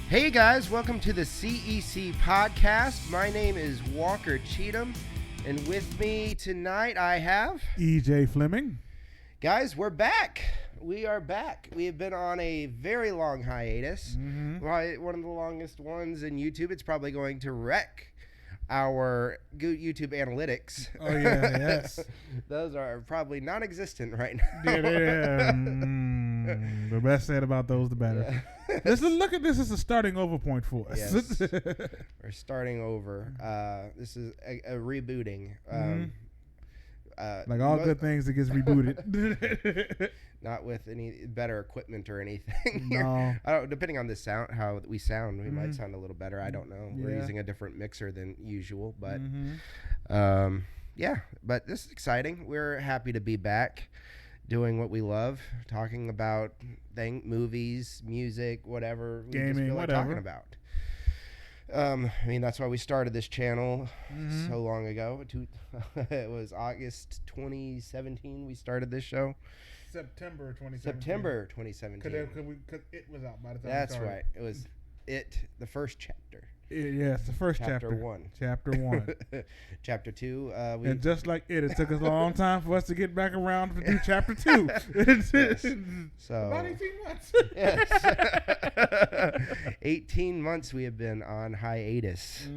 Hey guys, welcome to the CEC Podcast. My name is Walker Cheatham, and with me tonight I have... EJ Flemming. Guys, we're back. We are back. We have been on a very long hiatus. One of the longest ones in YouTube. It's probably going to wreck our YouTube analytics. Oh, yeah, yes. Those are probably non-existent right now. Yeah. The best said about those, the better. Yeah. Look at this as a starting over point for us. Yes. We're starting over. This is a rebooting. Like all good things, it gets rebooted. Not with any better equipment or anything. No. Depending on the sound, how we sound, we might sound a little better. I don't know. Yeah. We're using a different mixer than usual, but yeah. But this is exciting. We're happy to be back, doing what we love, talking about movies, music, whatever. We Gaming, just feel like whatever. talking about. I mean, that's why we started this channel so long ago. It was August 2017 we started this show. September 2017. September 2017. Because it was out by the time That's we started. right. It was the first chapter. Yes, the first chapter. Chapter 1. Chapter 2. And just like it took us a long time for us to get back around to do chapter 2. Yes. So about 18 months. Yes. 18 months we have been on hiatus.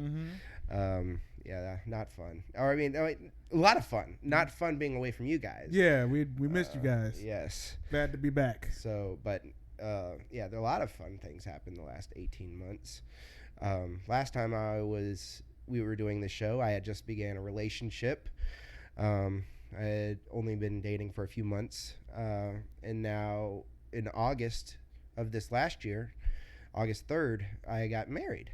Yeah, not fun. Or I mean, a lot of fun. Not fun being away from you guys. Yeah, we missed you guys. Yes. Glad to be back. So, but yeah, there are a lot of fun things happened the last 18 months. Last time we were doing the show, I had just began a relationship. I had only been dating for a few months, and now in August of this last year, August 3rd, I got married,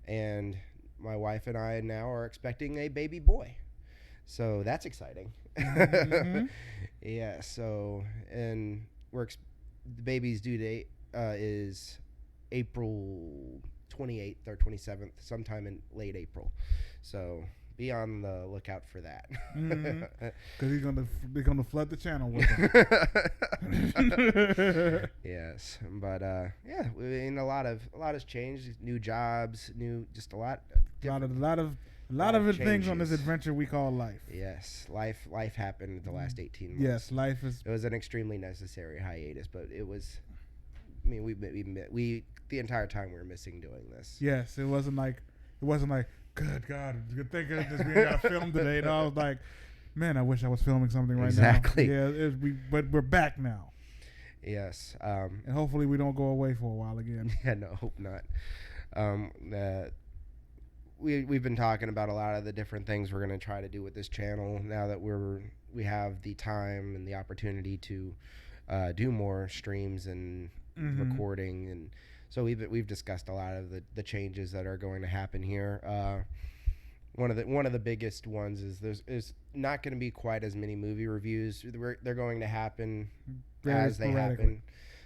and my wife and I now are expecting a baby boy. So that's exciting. Yeah. So, and the baby's due date is April 28th or 27th, sometime in late April. So be on the lookout for that. Because they're gonna flood the channel with them. Yes, but yeah, I mean, a lot has changed. New jobs, just a lot. A lot of things on this adventure we call life. Yes, life happened the last 18 months. Yes, life is. It was an extremely necessary hiatus, but it was. I mean, we the entire time we were missing doing this. Yes, it wasn't like, good God, good thing we ain't got to film today. And I was like, man, I wish I was filming something right now. Exactly. Yeah, but we're back now. Yes. And hopefully we don't go away for a while again. Yeah, no, hope not. That we've been talking about a lot of the different things we're going to try to do with this channel now that we have the time and the opportunity to do more streams and recording, and so we've discussed a lot of the changes that are going to happen here. One of the biggest ones is there's not going to be quite as many movie reviews. They're going to happen as they happen.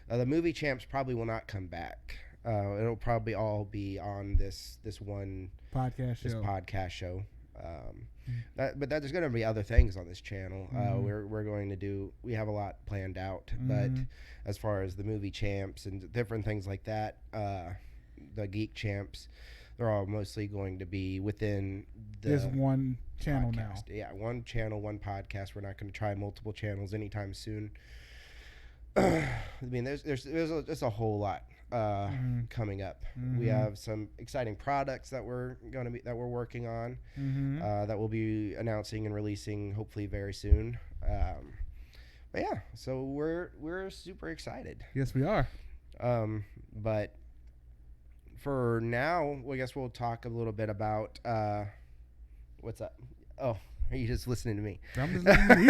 The movie champs probably will not come back. It'll probably all be on this one podcast show. But there's going to be other things on this channel. We're going to do. We have a lot planned out, but as far as the movie champs and different things like that, the geek champs, they're all mostly going to be within this one channel podcast. now. Yeah, one channel, one podcast. We're not going to try multiple channels anytime soon. I mean, there's a whole lot coming up. We have some exciting products that we're working on that we'll be announcing and releasing hopefully very soon. But yeah, so we're super excited. Yes, we are. But for now, I guess we'll talk a little bit about what's up. Oh, are you just listening to me? I'm just listening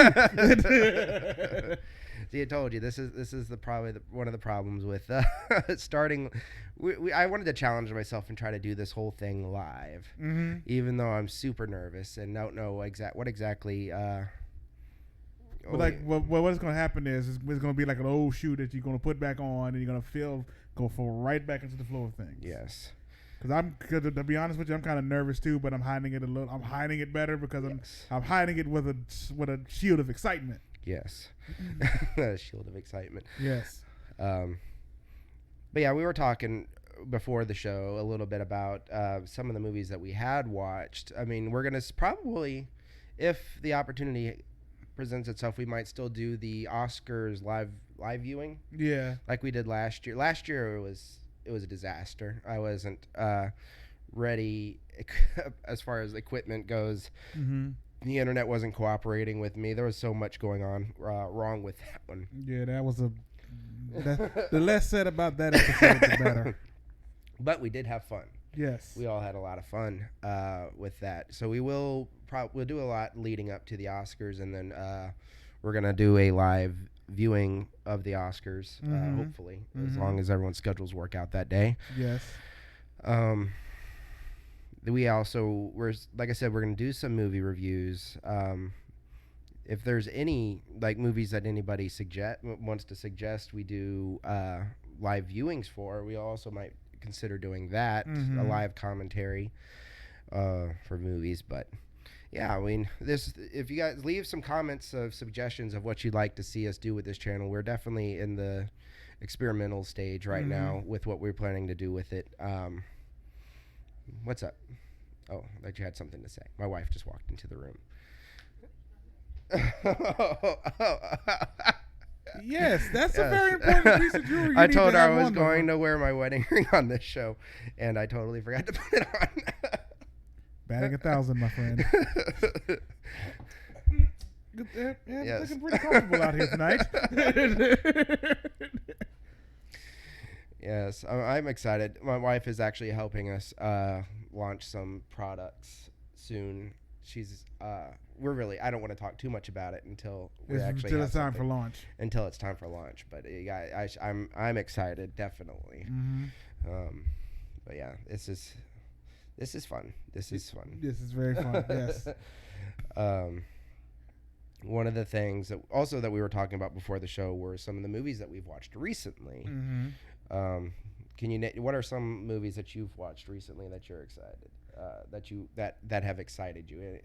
to you. See, I told you this is probably one of the problems with starting. I wanted to challenge myself and try to do this whole thing live, even though I'm super nervous and don't know what exactly. But what's going to happen is it's going to be like an old shoe that you're going to put back on, and you're going to go right back into the flow of things. Yes. Because to be honest with you, I'm kind of nervous too, but I'm hiding it a little. I'm hiding it better because I'm hiding it with a shield of excitement. Yes. Shield of excitement. Yes. But yeah, we were talking before the show a little bit about some of the movies that we had watched. I mean, we're gonna probably, if the opportunity presents itself, we might still do the Oscars live viewing. Yeah, like we did last year. Last year it was a disaster. I wasn't ready as far as equipment goes. Mm-hmm. The internet wasn't cooperating with me. There was so much going on wrong with that one. Yeah, that was the less said about that episode, the better. But we did have fun. Yes, we all had a lot of fun with that. So we'll do a lot leading up to the Oscars, and then we're gonna do a live viewing of the Oscars, hopefully, as long as everyone's schedules work out that day. Yes. We also like I said, we're gonna do some movie reviews. If there's any like movies that anybody wants to suggest, we do live viewings for. We also might consider doing that, a live commentary for movies. But yeah, I mean, if you guys leave some comments of suggestions of what you'd like to see us do with this channel, we're definitely in the experimental stage right now with what we're planning to do with it. What's up? Oh, I thought you had something to say. My wife just walked into the room. Yes, that's a very important piece of jewelry. I told her I was going to wear my wedding ring on this show, and I totally forgot to put it on. Batting 1,000, my friend. Yes. Looking pretty comfortable out here tonight. Yes, I'm excited. My wife is actually helping us launch some products soon. She's we're really, I don't want to talk too much about it until it's time for launch. Until it's time for launch, but yeah, I'm excited, definitely. But yeah, this is fun. This is fun. This is very fun. Yes. One of the things that we were talking about before the show were some of the movies that we've watched recently. What are some movies that you've watched recently that you're excited that have excited you?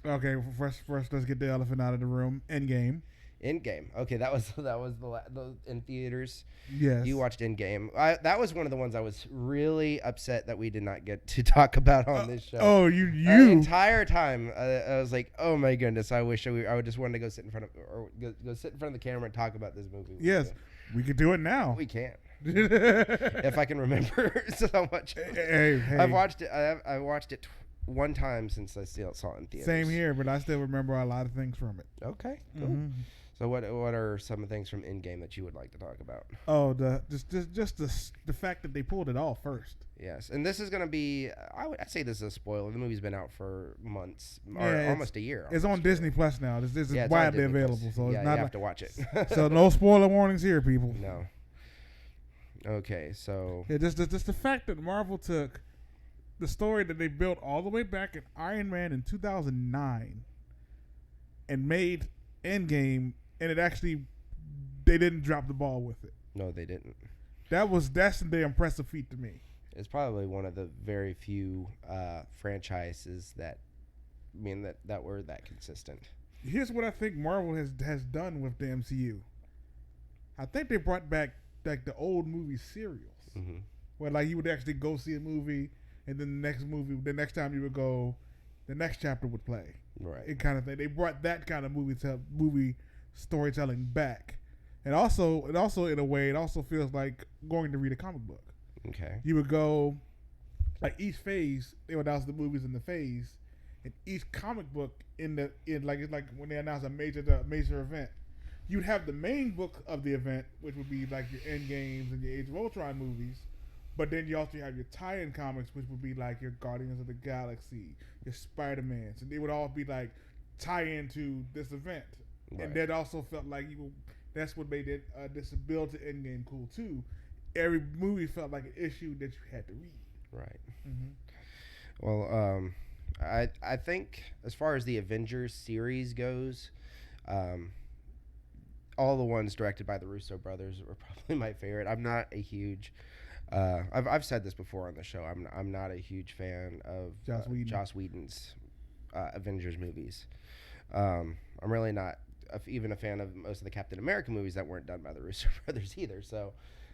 Okay, first let's get the elephant out of the room. Endgame. Okay, that was the in theaters. Yes. You watched Endgame. That was one of the ones I was really upset that we did not get to talk about on this show. Oh, you the entire time I was like, oh my goodness, I wish I would just wanted to go sit in front of go sit in front of the camera and talk about this movie. Yes, we could do it now. We can't. If I can remember so much. Hey. I've watched it. I watched it one time since I still saw it in theaters. Same here, but I still remember a lot of things from it. Okay, cool. So what are some things from Endgame that you would like to talk about? Oh, just the fact that they pulled it off first. Yes, and this is going to be, I'd say this is a spoiler. The movie's been out for months, or almost a year. It's on Disney Plus now. This is widely available, so it's not you have to watch it. So no spoiler warnings here, people. No. Okay, so yeah, just the fact that Marvel took the story that they built all the way back in Iron Man in 2009 and made Endgame, and they didn't drop the ball with it. No, they didn't. That's the impressive feat to me. It's probably one of the very few franchises that were that consistent. Here's what I think Marvel has done with the MCU. I think they brought back like the old movie serials, where like you would actually go see a movie, and then the next time you would go, the next chapter would play. Right. It kind of thing. They brought that kind of movie storytelling back, and also in a way, it also feels like going to read a comic book. Okay. You would go, like each phase, they would announce the movies in the phase, and each comic book it's like when they announce a major event, you'd have the main book of the event, which would be like your Endgames and your Age of Ultron movies, but then you also have your tie-in comics, which would be like your Guardians of the Galaxy, your Spider-Mans, and they would all be like tie into this event. Right. And that also felt like that's what made it this build to Endgame cool too. Every movie felt like an issue that you had to read. Right. Well, I think as far as the Avengers series goes, all the ones directed by the Russo brothers were probably my favorite. I'm not a huge I've said this before on the show. I'm not a huge fan of Joss Whedon's Avengers movies. I'm really not even a fan of most of the Captain America movies that weren't done by the Russo brothers either. So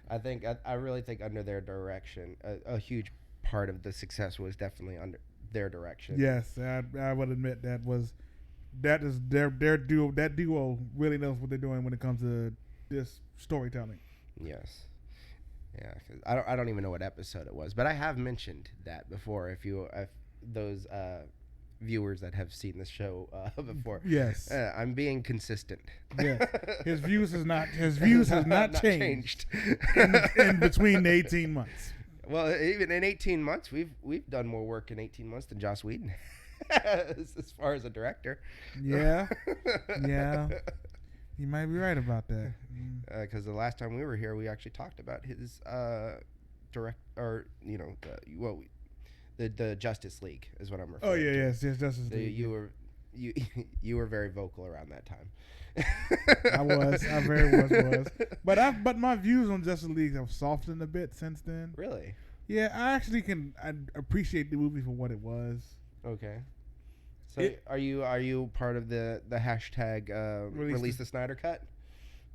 I really think under their direction, a huge part of the success was definitely under their direction. Yes, I would admit that is their duo. That duo really knows what they're doing when it comes to this storytelling. Yes. Yeah, 'cause I don't even know what episode it was, but I have mentioned that before. If those viewers that have seen this show before, Yes, I'm being consistent. Yes, his views has not changed in between the 18 months. Well, even in 18 months, we've done more work in 18 months than Joss Whedon has, as far as a director. Yeah, you might be right about that. Because the last time we were here, we actually talked about his the Justice League is what I'm referring to. Yes, Justice League. You were very vocal around that time. I very much was. But my views on Justice League have softened a bit since then. Really? Yeah, I appreciate the movie for what it was. Okay. So are you part of the hashtag release the Snyder Cut?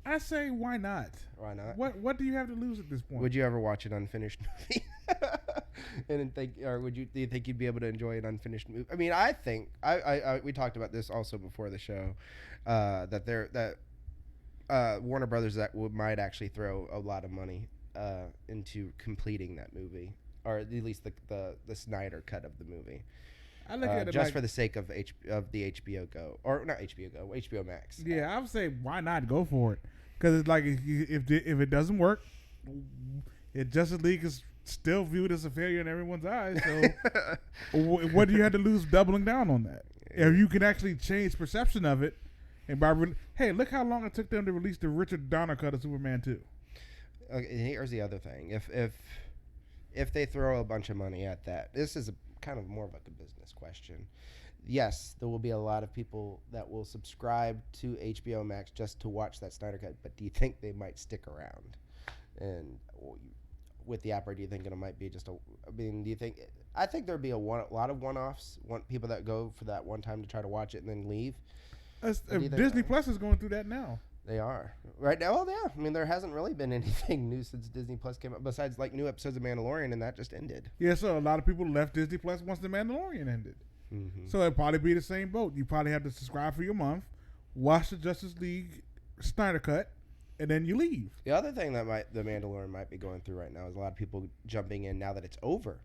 I say why not? Why not? What do you have to lose at this point? Would you ever watch an unfinished movie? Do you think you'd be able to enjoy an unfinished movie? I mean, I think we talked about this also before the show, that Warner Brothers might actually throw a lot of money into completing that movie, or at least the Snyder cut of the movie. I look at it just for the sake of the HBO Go, or not HBO Go, HBO Max. Yeah, I would say why not go for it? Because it's like if it doesn't work, Justice League is still viewed as a failure in everyone's eyes. So what do you have to lose doubling down on that? If you can actually change perception of it, and hey, look how long it took them to release the Richard Donner cut of Superman 2. Okay, here's the other thing: if they throw a bunch of money at that, this is kind of more of like a business question. Yes, there will be a lot of people that will subscribe to HBO Max just to watch that Snyder Cut, but do you think they might stick around? And with the app, or do you think it might be just do you think... I think there'd be a lot of one-offs, people that go for that one time to try to watch it and then leave. Disney Plus is going through that now. They are. Right now, well, yeah. I mean, there hasn't really been anything new since Disney Plus came out, besides like new episodes of Mandalorian, and that just ended. Yeah, so a lot of people left Disney Plus once the Mandalorian ended. Mm-hmm. So it'd probably be the same boat. You probably have to subscribe for your month, watch the Justice League Snyder Cut, and then you leave. The other thing that the Mandalorian might be going through right now is a lot of people jumping in now that it's over,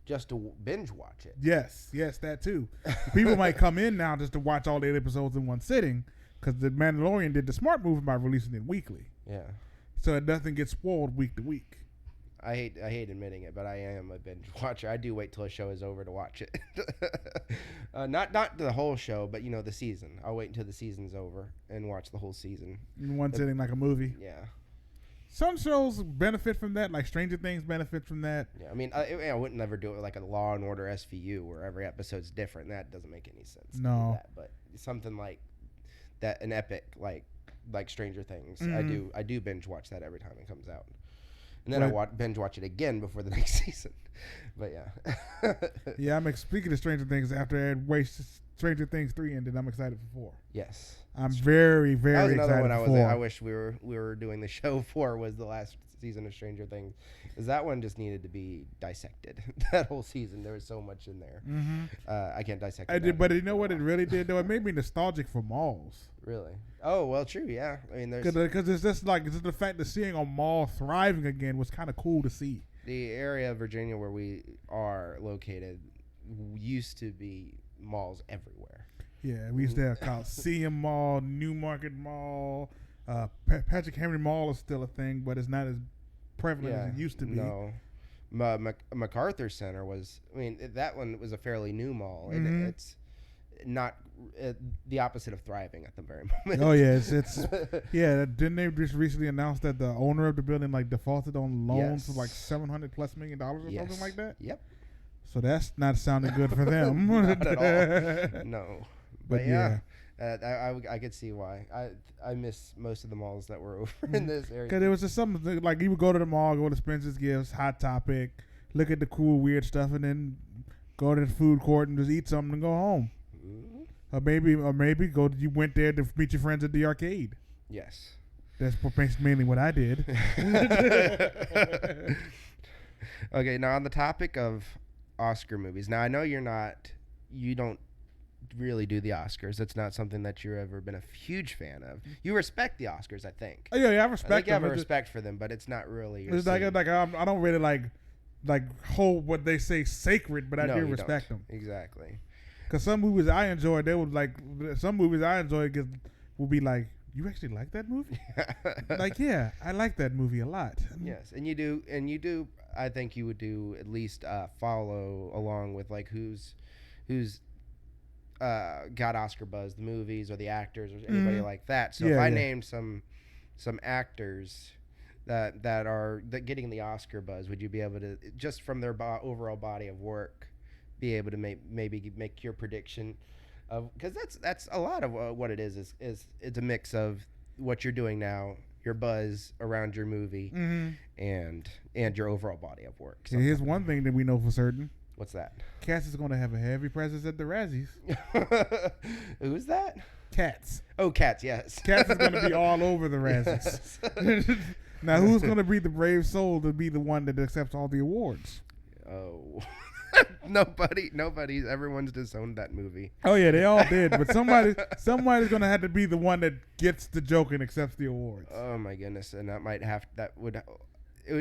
just to binge watch it. Yes, that too. People might come in now just to watch all 8 episodes in one sitting, because the Mandalorian did the smart move by releasing it weekly. Yeah. So it doesn't get spoiled week to week. I hate admitting it, but I am a binge watcher. I do wait till a show is over to watch it. Not the whole show, but the season. I'll wait until the season's over and watch the whole season. In one sitting, like a movie. Yeah. Some shows benefit from that, like Stranger Things benefit from that. Yeah, I mean, I wouldn't never do it like a Law and Order SVU where every episode's different. That doesn't make any sense. No. But something like that, an epic like Stranger Things. Mm-hmm. I do binge watch that every time it comes out. And then I binge watch it again before the next season. But yeah. Yeah, speaking of Stranger Things, after Stranger Things 3 ended, I'm excited for 4. Yes. I'm very, very excited for 4. That was another one I wish we were doing the show for, was the last season of Stranger Things. Because that one just needed to be dissected. That whole season, there was so much in there. Mm-hmm. I can't dissect it. But you know what it really did, though? It made me nostalgic for malls. Really? Oh, well, true, yeah. I mean, because it's just the fact that seeing a mall thriving again was kind of cool to see. The area of Virginia where we are located used to be malls everywhere. Yeah, we used to have Coliseum Mall, Newmarket Mall, Patrick Henry Mall is still a thing, but it's not as prevalent as it used to be. No. MacArthur Center was, that one was a fairly new mall, and it's not the opposite of thriving at the very moment. Oh yeah, it's yeah. Didn't they just recently announce that the owner of the building defaulted on loans for like $700+ million or something like that? Yep. So that's not sounding good for them. Not at all. No. But yeah. I could see why. I miss most of the malls that were over in this area. Because it was just something like you would go to the mall, go to Spencer's Gifts, Hot Topic, look at the cool weird stuff, and then go to the food court and just eat something and go home. Mm-hmm. Or maybe you went there to meet your friends at the arcade. Yes. That's mainly what I did. Okay, now on the topic of Oscar movies. Now I know you don't really do the Oscars. That's not something that you've ever been a huge fan of. You respect the Oscars, I think. Oh, yeah, I I respect think you them. have a respect for them, but it's not really your It's scene. like I don't really like hold what they say sacred, but I do you respect don't. them. Exactly. Because some movies I enjoy, will be like, you actually like that movie? Like, yeah, I like that movie a lot. Yes, and you do. I think you would do at least follow along with like who's got Oscar buzz, the movies or the actors or anybody like that. So if I named some actors that are getting the Oscar buzz, would you be able to, just from their overall body of work, be able to maybe make your prediction of, because that's a lot of what it is it's a mix of what you're doing now, your buzz around your movie, and your overall body of work. So here's one thing that we know for certain. What's that? Cats is going to have a heavy presence at the Razzies. Who's that? Cats. Oh, Cats, yes. Cats is going to be all over the Razzies. Yes. Now, who's going to be the brave soul to be the one that accepts all the awards? Oh. Nobody's. Everyone's disowned that movie. Oh, yeah, they all did. But somebody's going to have to be the one that gets the joke and accepts the awards. Oh, my goodness. And that might have,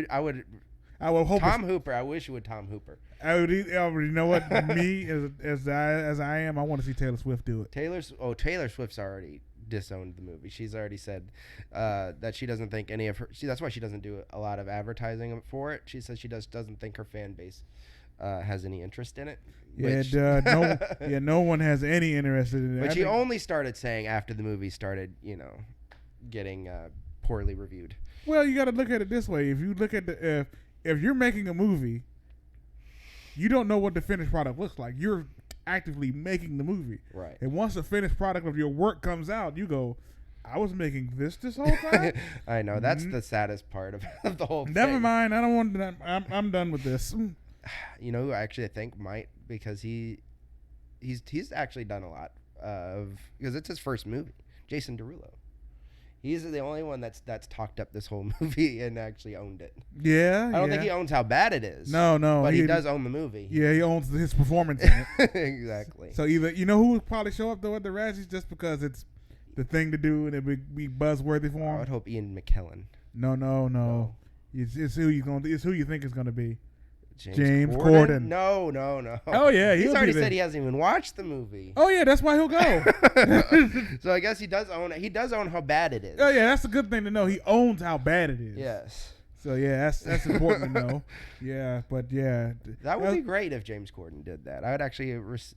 I will hope Tom Hooper. I wish it would Tom Hooper. I already know what, me as I am, I want to see Taylor Swift do it. Taylor Swift's already disowned the movie. She's already said that she doesn't think any of her. That's why she doesn't do a lot of advertising for it. She says she doesn't think her fan base has any interest in it. No one has any interest in it. But she only started saying after the movie started, getting poorly reviewed. Well, you got to look at it this way. If you look at if you're making a movie, you don't know what the finished product looks like. You're actively making the movie. Right. And once the finished product of your work comes out, you go, I was making this whole time? I know. That's the saddest part of the whole thing. Never mind. I don't want that. I'm done with this. Who actually I think might, because he's actually done a lot because it's his first movie, Jason Derulo. He's the only one that's talked up this whole movie and actually owned it. Yeah. I don't think he owns how bad it is. No. But he does own the movie. Yeah, he owns his performance in it. Exactly. So either, who would probably show up though at the Razzies just because it's the thing to do and it would be buzzworthy for him? I would hope Ian McKellen. No. It's who you think it's gonna be. James Corden. No. Oh yeah, he's already said he hasn't even watched the movie. Oh yeah, that's why he'll go. So I guess he does own it. He does own how bad it is. Oh yeah, that's a good thing to know. He owns how bad it is. Yes. So yeah, that's important to know. Yeah, but yeah, that would be great if James Corden did that. I would actually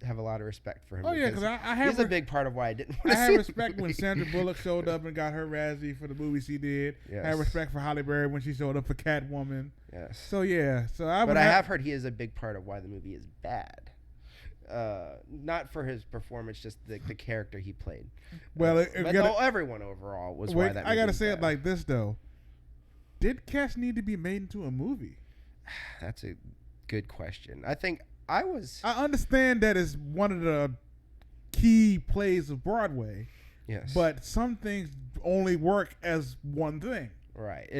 have a lot of respect for him. Oh yeah, because I have. He's a big part of why I didn't. I have respect when Sandra Bullock showed up and got her Razzie for the movie she did. Yes. I have respect for Halle Berry when she showed up for Catwoman. Yes. So yeah, I have heard he is a big part of why the movie is bad. Not for his performance, just the character he played. Well, everyone overall was why that movie I gotta was say bad. it like this though. Did Cats need to be made into a movie? That's a good question. I think I understand that it's one of the key plays of Broadway. Yes. But some things only work as one thing. Right.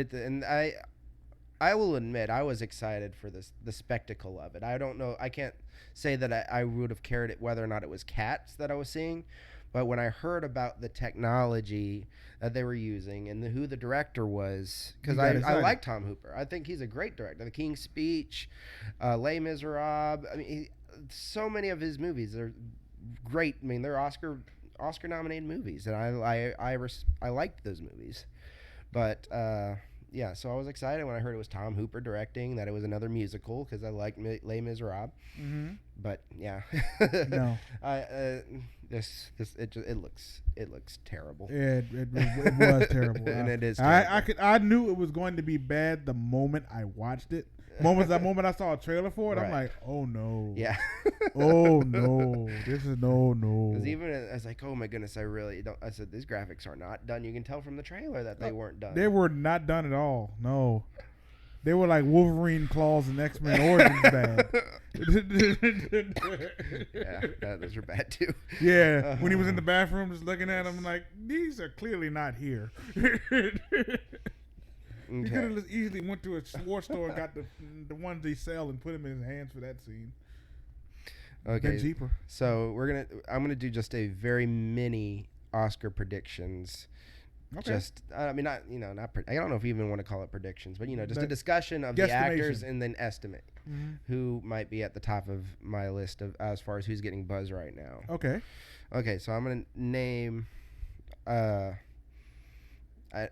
I will admit I was excited for the spectacle of it. I don't know. I can't say that I would have cared whether or not it was cats that I was seeing. But when I heard about the technology that they were using and who the director was, because I like Tom Hooper. I think he's a great director. The King's Speech, Les Miserables. I mean, so many of his movies are great. I mean, they're Oscar-nominated movies, and I liked those movies. But yeah, so I was excited when I heard it was Tom Hooper directing, that it was another musical, because I liked Les Miserables. Mm-hmm. But yeah, no, it looks terrible. Yeah, it was terrible, and it is terrible. I knew it was going to be bad the moment I watched it. The moment I saw a trailer for it, right. I'm like, oh no. Yeah. Oh no. This is no. Because even I was like, oh my goodness, I really don't. I said, these graphics are not done. You can tell from the trailer that they weren't done. They were not done at all. No. They were like Wolverine claws and X-Men Origins bad. Yeah, those are bad too. Yeah, when he was in the bathroom just looking at them like, these are clearly not here. He could have just easily went to a sports store and got the ones they sell and put them in his hands for that scene. Okay. Been cheaper. So I'm gonna do just a very mini Oscar predictions. Okay. Just I mean not I don't know if you even want to call it predictions, but just a That discussion of the actors and then estimate who might be at the top of my list of as far as who's getting buzz right now. Okay. Okay, so I'm gonna name Shia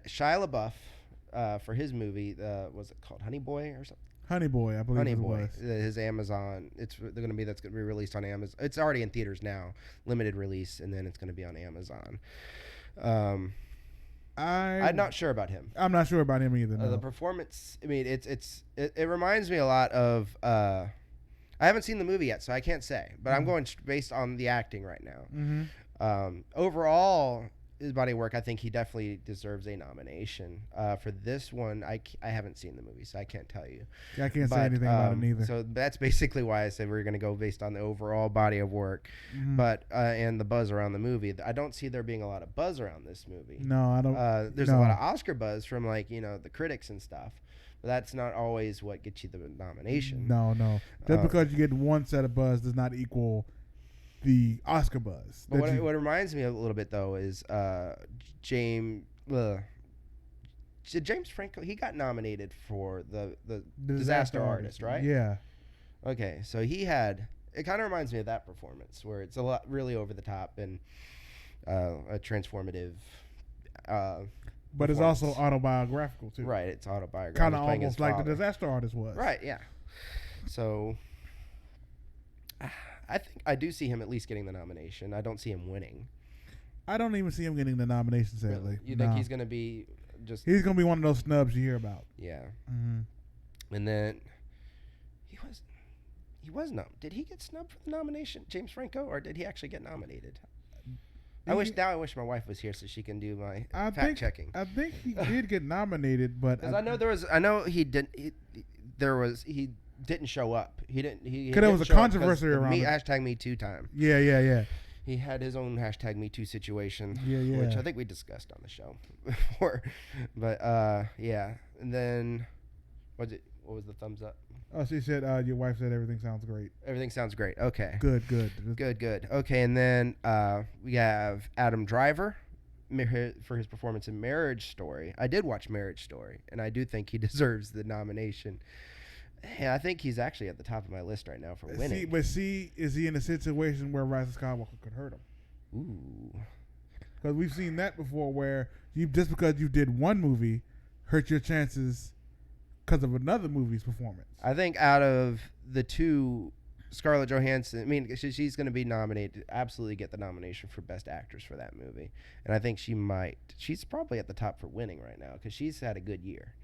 LaBeouf for his movie. Was it called Honey Boy or something? Honey Boy, I believe Honey it Boy, was. his Amazon. That's gonna be released on Amazon. It's already in theaters now, limited release, and then it's gonna be on Amazon. I'm not sure about him. I'm not sure about him either. No. The performance. I mean, it reminds me a lot of. I haven't seen the movie yet, so I can't say. But I'm going based on the acting right now. Overall, his body of work, I think he definitely deserves a nomination. For this one, I haven't seen the movie, so I can't tell you. Yeah, I can't say anything about it either. So that's basically why I said we're going to go based on the overall body of work, but and the buzz around the movie. I don't see there being a lot of buzz around this movie. No, I don't. There's a lot of Oscar buzz from the critics and stuff, but that's not always what gets you the nomination. No. Just because you get one set of buzz does not equal the Oscar buzz. But what reminds me a little bit though is James Franco. He got nominated for the Disaster Artist, right? Yeah. Okay, so he had. It kind of reminds me of that performance where it's a lot really over the top and a transformative. But it's also autobiographical too. Right, it's autobiographical. Kind of almost like the Disaster Artist was. Right. Yeah. So. I think I do see him at least getting the nomination. I don't see him winning. I don't even see him getting the nomination, sadly. Really? You think he's going to be just... He's going to be one of those snubs you hear about. Yeah. And then he was did he get snubbed for the nomination, James Franco, or did he actually get nominated? I wish my wife was here so she can do my fact checking. I think he did get nominated, but... Because I know he didn't... He didn't show up. He didn't. Because there was a controversy around it. Hashtag Me Too time. Yeah. He had his own hashtag Me Too situation. Yeah. Which I think we discussed on the show before. But yeah. And then what was the thumbs up? Oh, she said your wife said everything sounds great. Everything sounds great. Okay. Good. Okay, and then we have Adam Driver for his performance in Marriage Story. I did watch Marriage Story, and I do think he deserves the nomination. Yeah, I think he's actually at the top of my list right now for winning. Is he in a situation where Rise of Skywalker could hurt him? Ooh. Because we've seen that before where just because you did one movie hurt your chances because of another movie's performance. I think out of the two, Scarlett Johansson, I mean, she's going to be nominated, absolutely get the nomination for Best Actress for that movie. And I think she's probably at the top for winning right now because she's had a good year.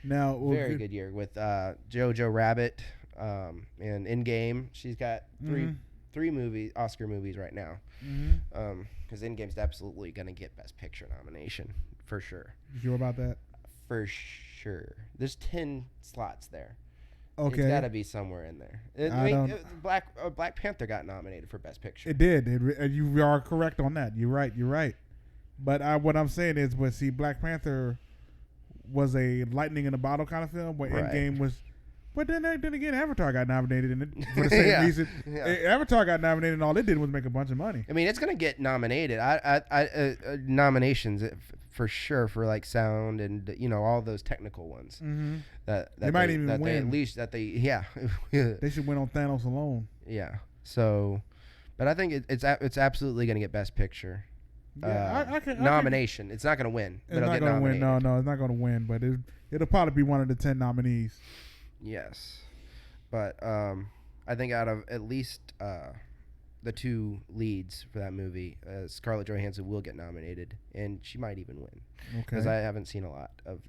Now, very good year with Jojo Rabbit and Endgame. She's got three Oscar movies right now. Because Endgame's absolutely going to get Best Picture nomination for sure. You sure about that? For sure. There's 10 slots there. Okay, it's got to be somewhere in there. Black Panther got nominated for Best Picture. It did. You are correct on that. You're right. But what I'm saying is, Black Panther was a lightning in a bottle kind of film, where Endgame was. But then again, Avatar got nominated in it for the same reason. Yeah. Avatar got nominated, and all it did was make a bunch of money. I mean, it's going to get nominated. Nominations for sure for like sound and all those technical ones. That they might even win. They they should win on Thanos alone. Yeah. So, but I think it's absolutely going to get Best Picture. Yeah, nomination. It's not going to win. It's not going to win. No, it's not going to win. But it'll probably be one of the 10 nominees. Yes, but I think out of at least the two leads for that movie, Scarlett Johansson will get nominated, and she might even win. Okay. Because I haven't seen a lot of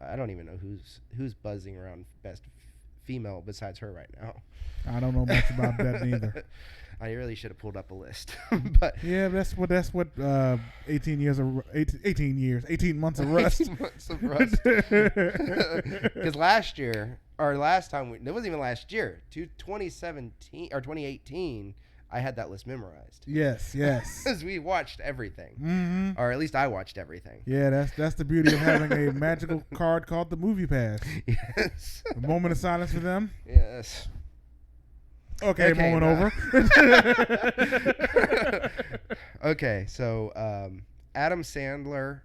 I don't even know who's buzzing around Best Female besides her right now. I don't know much about that neither. I really should have pulled up a list, but yeah, that's what 18 months of rust. 18 months of rust. Because last time it wasn't even last year, 2017 or 2018. I had that list memorized. Yes. Because we watched everything, or at least I watched everything. Yeah, that's the beauty of having a magical card called the Movie Pass. Yes. A moment of silence for them. Yes. Okay, moment over. Okay, so Adam Sandler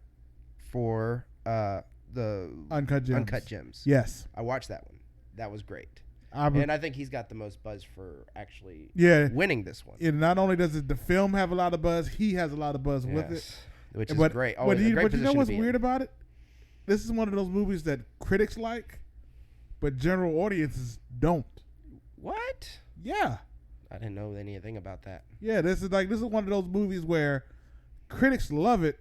for the Uncut Gems. Yes, I watched that one. That was great. And I think he's got the most buzz for actually winning this one. Not only does the film have a lot of buzz, he has a lot of buzz with it. Which is great. But you know what's weird about it? This is one of those movies that critics like, but general audiences don't. What? Yeah. I didn't know anything about that. Yeah, this is one of those movies where critics love it,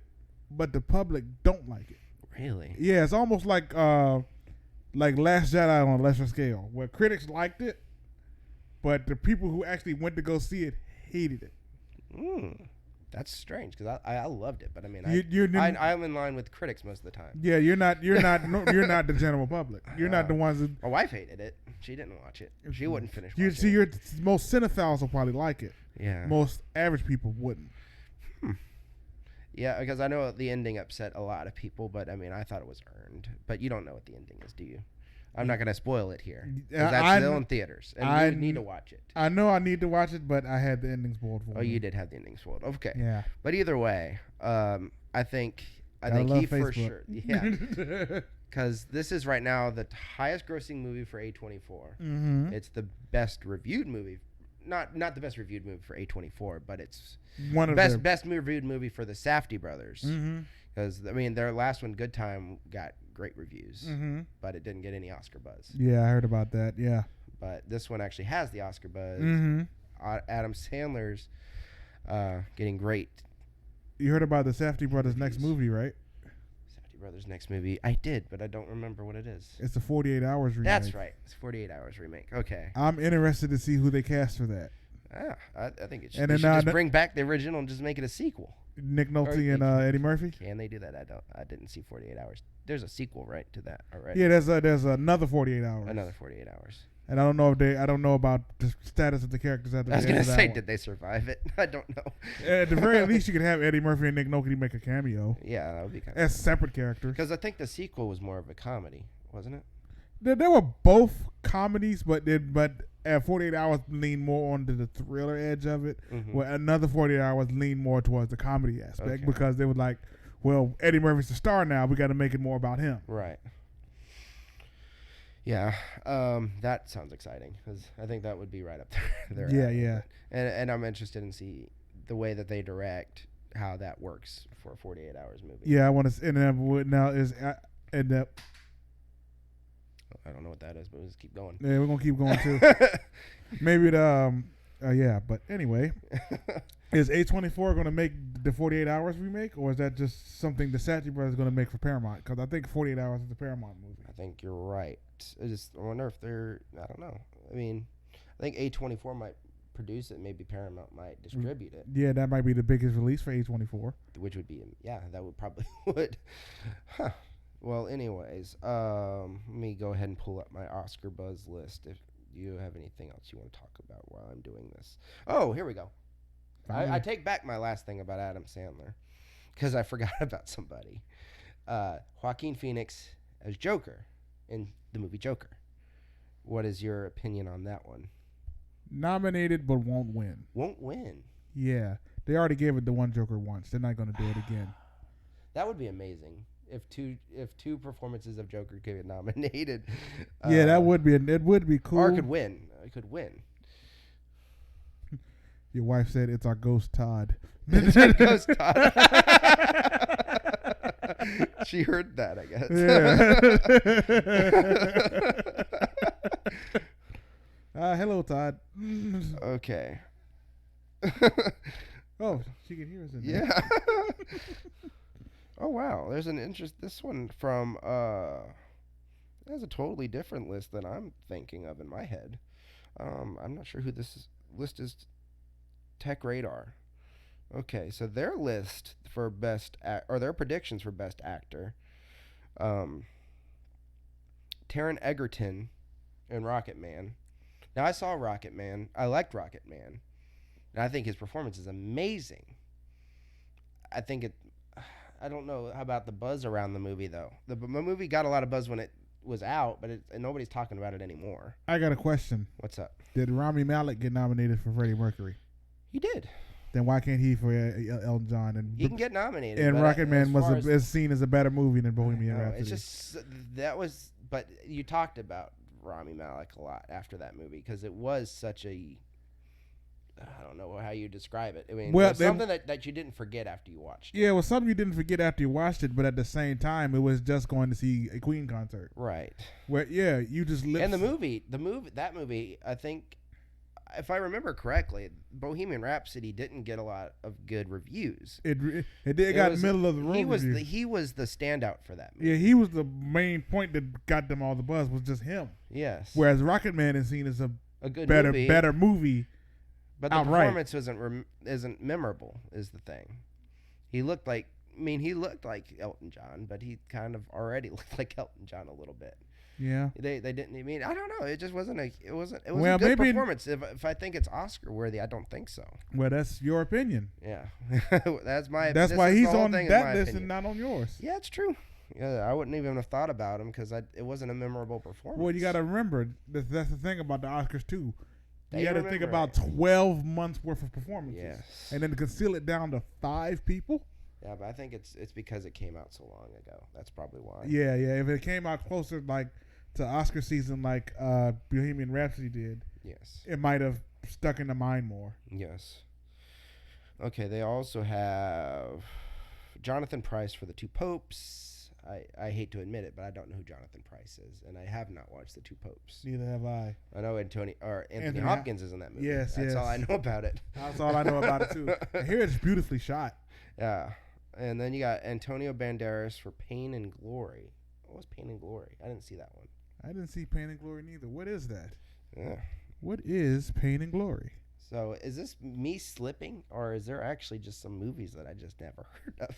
but the public don't like it. Really? Yeah, it's almost like Last Jedi on a lesser scale, where critics liked it, but the people who actually went to go see it hated it. That's strange because I loved it, but I mean I'm in line with critics most of the time. Yeah, you're not you're not the general public. You're not the ones that. My wife hated it. She didn't watch it. She wouldn't finish. Most cinephiles will probably like it. Yeah. Most average people wouldn't. Yeah, because I know the ending upset a lot of people, but I mean I thought it was earned. But you don't know what the ending is, do you? I'm not going to spoil it here. Because that's still in theaters. And you need to watch it. I know I need to watch it, but I had the ending spoiled for me. Oh, you did have the ending spoiled. Okay. Yeah. But either way, I think he for sure. Yeah. Because this is right now the highest grossing movie for A24. Mm-hmm. It's the best reviewed movie. Not the best reviewed movie for A24, but it's one of the best reviewed movie for the Safdie brothers. Mm-hmm. Because, I mean, their last one, Good Time, got great reviews, mm-hmm. but it didn't get any Oscar buzz. Yeah, I heard about that, yeah. But this one actually has the Oscar buzz. Mm-hmm. Adam Sandler's getting great. You heard about the Safdie brothers' next movie, right? Safdie brothers' next movie. I did, but I don't remember what it is. It's a 48 Hours remake. That's right. It's a 48 Hours remake. Okay. I'm interested to see who they cast for that. I think it should, and they should just bring back the original and just make it a sequel. Nick Nolte and Eddie Murphy. Can they do that? I didn't see 48 Hours. There's a sequel, right, to that already? Yeah, there's another 48 Hours. Another 48 Hours. And I don't know about the status of the characters at the I was gonna say, one. did they survive it? I don't know. At the very least, you could have Eddie Murphy and Nick Nolte make a cameo. Yeah, that would be kind of as separate characters. Because I think the sequel was more of a comedy, wasn't it? They were both comedies, but 48 Hours leaned more onto the thriller edge of it, where another 48 Hours leaned more towards the comedy aspect because they were like, well, Eddie Murphy's the star now. We got to make it more about him. Right. Yeah, that sounds exciting because I think that would be right up there. Yeah. And I'm interested in see the way that they direct how that works for a 48 Hours movie. Yeah, I want to. And now I don't know what that is, but let's keep going. Yeah, we're gonna keep going too. Maybe yeah. But anyway, is A24 gonna make the 48 Hours remake, or is that just something the Safdie brothers gonna make for Paramount? Because I think 48 Hours is a Paramount movie. I think you're right. I wonder if they're. I don't know. I mean, I think A24 might produce it. Maybe Paramount might distribute it. Yeah, that might be the biggest release for A24. Which would be that would probably would. Huh. Well, anyways, let me go ahead and pull up my Oscar buzz list. If you have anything else you want to talk about while I'm doing this. Oh, here we go. I take back my last thing about Adam Sandler because I forgot about somebody. Joaquin Phoenix as Joker in the movie Joker. What is your opinion on that one? Nominated but won't win. Won't win? Yeah. They already gave it the one Joker once. They're not going to do it again. That would be amazing. If two performances of Joker could get nominated, yeah, it would be cool. Or could win. It could win. Your wife said it's our ghost Todd. It's our ghost Todd. She heard that, I guess. Yeah. Hello, Todd. Okay. Oh, she can hear us in there. Yeah. Oh wow, there's an this one from has a totally different list than I'm thinking of in my head. I'm not sure who this list is Tech Radar. Okay, so their list for or their predictions for best actor. Taron Egerton in Rocket Man. Now I saw Rocket Man. I liked Rocket Man, and I think his performance is amazing. I think it. I don't know how about the buzz around the movie though. The movie got a lot of buzz when it was out, but and nobody's talking about it anymore. I got a question. What's up? Did Rami Malek get nominated for Freddie Mercury? He did. Then why can't he for Elton John? And he can get nominated. And Rocket Man was seen as a better movie than Bohemian Rhapsody. It's just that was. But you talked about Rami Malek a lot after that movie because it was such a. I don't know how you describe it. I mean, well, it was something that you didn't forget after you watched it. Yeah, it was something you didn't forget after you watched it, but at the same time, it was just going to see a Queen concert. Right. Where, yeah, you just and that movie, I think, if I remember correctly, Bohemian Rhapsody didn't get a lot of good reviews. It got middle of the room. He was the standout for that movie. Yeah, he was the main point that got them all the buzz was just him. Yes. Whereas Rocket Man is seen as a good better movie. But the performance isn't memorable, is the thing. He looked like Elton John, but he kind of already looked like Elton John a little bit. Yeah. They didn't. I mean, I don't know. It just wasn't a good performance. If I think it's Oscar worthy, I don't think so. Well, that's your opinion. Yeah, that's my. That's why he's on that list and not on yours. Yeah, it's true. Yeah, I wouldn't even have thought about him because it wasn't a memorable performance. Well, you got to remember that's the thing about the Oscars too. You got to think about 12 months worth of performances, yes, and then to conceal it down to 5 people. Yeah, but I think it's because it came out so long ago. That's probably why. Yeah. If it came out closer, like to Oscar season, like Bohemian Rhapsody did, yes, it might have stuck in the mind more. Yes. Okay, they also have Jonathan Pryce for The Two Popes. I hate to admit it, but I don't know who Jonathan Pryce is, and I have not watched The Two Popes. Neither have I. I know Anthony Hopkins is in that movie. Yes, That's all I know about it. That's all I know about it too. And here it's beautifully shot. Yeah, and then you got Antonio Banderas for Pain and Glory. What was Pain and Glory? I didn't see that one. I didn't see Pain and Glory neither. What is that? Yeah. What is Pain and Glory? So is this me slipping, or is there actually just some movies that I just never heard of?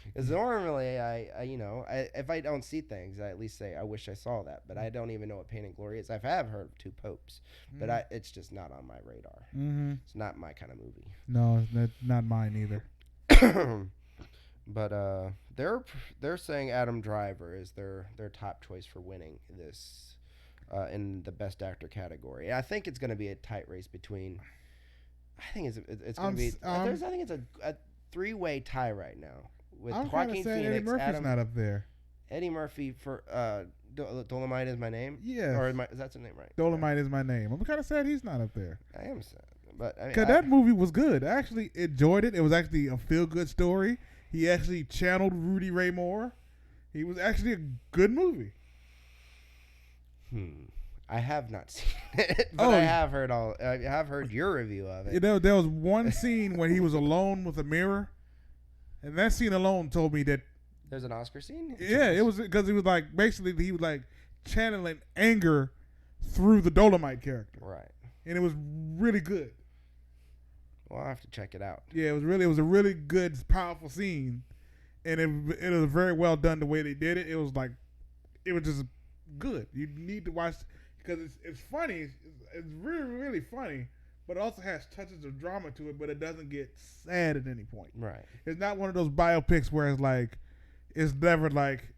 Because normally, if I don't see things, I at least say I wish I saw that. But I don't even know what Pain and Glory is. I have heard of Two Popes, but it's just not on my radar. Mm-hmm. It's not my kind of movie. No, not mine either. But they're saying Adam Driver is their top choice for winning this. In the best actor category, I think it's going to be a tight race between. I think it's going to be. I think it's a 3-way tie right now with Joaquin Phoenix. Eddie Murphy's not up there. Eddie Murphy for Dolomite Is My Name. Yeah, or that's the name, right? Dolomite Is My Name. I'm kind of sad he's not up there. I am sad, but because that movie was good. I actually enjoyed it. It was actually a feel-good story. He actually channeled Rudy Ray Moore. He was actually a good movie. I have not seen it, but I have heard your review of it. There was one scene when he was alone with a mirror, and that scene alone told me that there's an Oscar scene. Yeah, it was because he was like basically he was like channeling anger through the Dolomite character, right? And it was really good. Well, I'll have to check it out. Yeah, it was a really good, powerful scene, and it was very well done the way they did it. It was just good. You need to watch because it's funny. It's really, really funny, but it also has touches of drama to it, but it doesn't get sad at any point. Right. It's not one of those biopics where it's never like